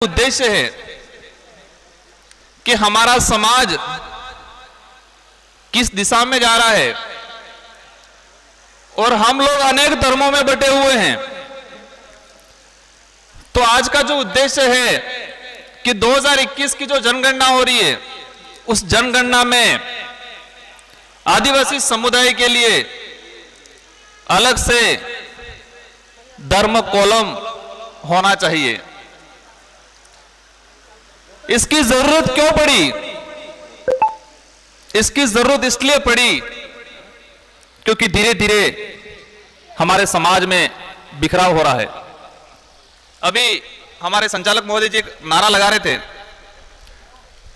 उद्देश्य है कि हमारा समाज किस दिशा में जा रहा है, और हम लोग अनेक धर्मों में बटे हुए हैं। तो आज का जो उद्देश्य है कि 2021 की जो जनगणना हो रही है, उस जनगणना में आदिवासी समुदाय के लिए अलग से धर्म कॉलम होना चाहिए। इसकी जरूरत क्यों पड़ी? इसकी जरूरत इसलिए पड़ी क्योंकि धीरे धीरे हमारे समाज में बिखराव हो रहा है। अभी हमारे संचालक महोदय जी एक नारा लगा रहे थे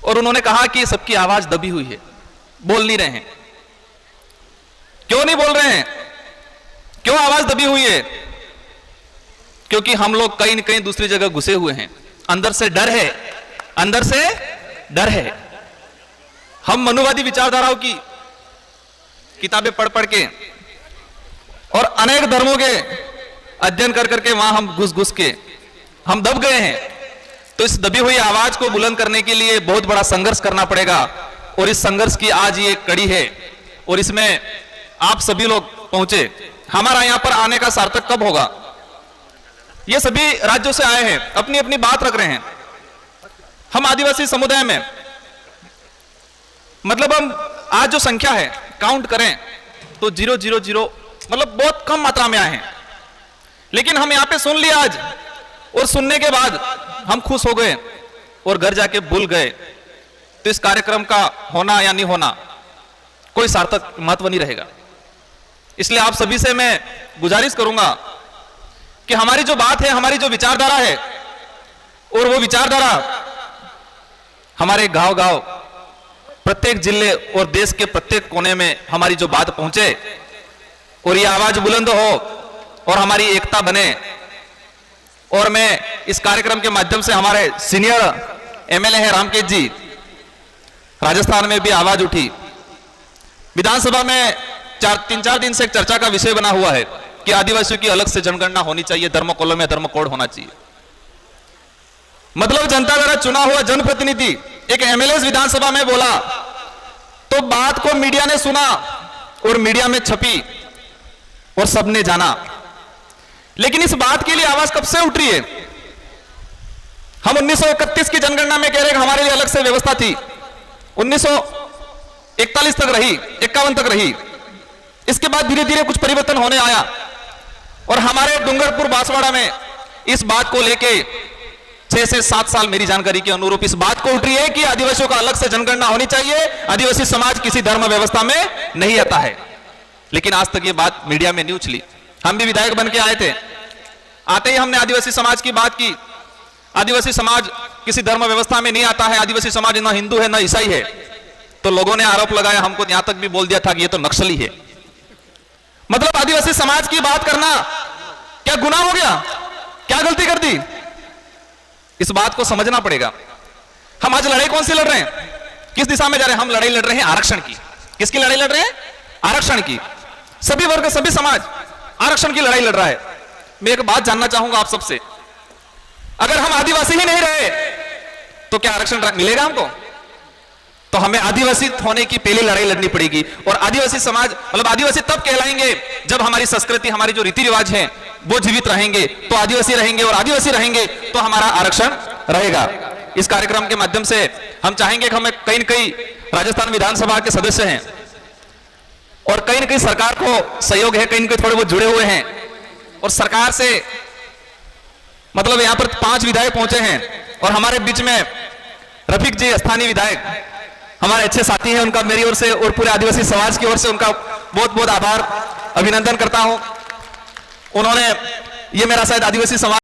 और उन्होंने कहा कि सबकी आवाज दबी हुई है, बोल नहीं रहे हैं। क्यों नहीं बोल रहे हैं? क्यों आवाज दबी हुई है? क्योंकि हम लोग कहीं न कहीं दूसरी जगह घुसे हुए हैं। अंदर से डर है, अंदर से डर है। हम मनुवादी विचारधाराओं की किताबें पढ़ पढ़ के और अनेक धर्मों के अध्ययन कर करके वहां हम घुस घुस के हम दब गए हैं। तो इस दबी हुई आवाज को बुलंद करने के लिए बहुत बड़ा संघर्ष करना पड़ेगा, और इस संघर्ष की आज ये कड़ी है, और इसमें आप सभी लोग पहुंचे। हमारा यहां पर आने का सार्थक कब होगा? ये सभी राज्यों से आए हैं, अपनी अपनी बात रख रहे हैं। हम आदिवासी समुदाय में मतलब हम आज जो संख्या है काउंट करें तो 000 मतलब बहुत कम मात्रा में आए हैं। लेकिन हम यहां पे सुन लिया आज, और सुनने के बाद हम खुश हो गए और घर जाके भूल गए। तो इस कार्यक्रम का होना या नहीं होना कोई सार्थक महत्व नहीं रहेगा। इसलिए आप सभी से मैं गुजारिश करूंगा कि हमारी जो बात है, हमारी जो विचारधारा है, और वो विचारधारा हमारे गांव गांव, प्रत्येक जिले और देश के प्रत्येक कोने में हमारी जो बात पहुंचे, और ये आवाज बुलंद हो और हमारी एकता बने। और मैं इस कार्यक्रम के माध्यम से हमारे सीनियर एमएलए हैं रामकेश जी, राजस्थान में भी आवाज उठी। विधानसभा में 3-4 दिन से एक चर्चा का विषय बना हुआ है कि आदिवासियों की अलग से जनगणना होनी चाहिए, धर्म कॉलम या धर्म कोड होना चाहिए। मतलब जनता द्वारा चुना हुआ जनप्रतिनिधि एक एमएलए विधानसभा में बोला तो बात को मीडिया ने सुना और मीडिया में छपी और सबने जाना। लेकिन इस बात के लिए आवाज कब से उठ रही है? हम 1931 की जनगणना में कह रहे हैं हमारे लिए अलग से व्यवस्था थी, 1941 तक रही, 51 तक रही। इसके बाद धीरे धीरे कुछ परिवर्तन होने आया, और हमारे डूंगरपुर बांसवाड़ा में इस बात को लेके 6 से 7 साल मेरी जानकारी के अनुरूप इस बात को उठ रही है कि आदिवासियों का अलग से जनगणना होनी चाहिए, आदिवासी समाज किसी धर्म व्यवस्था में नहीं आता है। लेकिन आज तक ये बात मीडिया में नहीं उछली। हम भी विधायक बन के आए थे, आते ही हमने आदिवासी समाज की बात की। आदिवासी समाज किसी धर्म व्यवस्था में नहीं आता है, आदिवासी समाज न हिंदू है न ईसाई है। तो लोगों ने आरोप लगाया, हमको यहां तक भी बोल दिया था कि ये तो नक्सली है। मतलब आदिवासी समाज की बात करना क्या गुनाह हो गया? क्या गलती कर दी? इस बात को समझना पड़ेगा। हम आज लड़ाई कौन सी लड़ रहे हैं? किस दिशा में जा रहे हैं? हम लड़ाई लड़ रहे हैं आरक्षण की। किसकी लड़ाई लड़ रहे हैं? आरक्षण की। सभी वर्ग, सभी समाज आरक्षण की लड़ाई लड़ रहा है। मैं एक बात जानना चाहूंगा आप सबसे, अगर हम आदिवासी ही नहीं रहे तो क्या आरक्षण मिलेगा हमको? तो हमें आदिवासी होने की पहली लड़ाई लड़नी पड़ेगी। और आदिवासी समाज मतलब आदिवासी तब कहलाएंगे जब हमारी संस्कृति, हमारी जो रीति रिवाज है वो जीवित रहेंगे, तो आदिवासी रहेंगे, और आदिवासी रहेंगे तो हमारा आरक्षण रहेगा। इस कार्यक्रम के माध्यम से हम चाहेंगे कि हमें कहीं न कहीं राजस्थान विधानसभा के सदस्य हैं और कहीं न कहीं सरकार को सहयोग है, कहीं न कहीं थोड़े बहुत जुड़े हुए हैं, और सरकार से मतलब यहां पर 5 विधायक पहुंचे हैं, और हमारे बीच में रफीक जी स्थानीय विधायक हमारे अच्छे साथी हैं। उनका मेरी ओर से और पूरे आदिवासी समाज की ओर से उनका बहुत बहुत आभार, अभिनंदन करता हूं। उन्होंने ये मेरा शायद आदिवासी समाज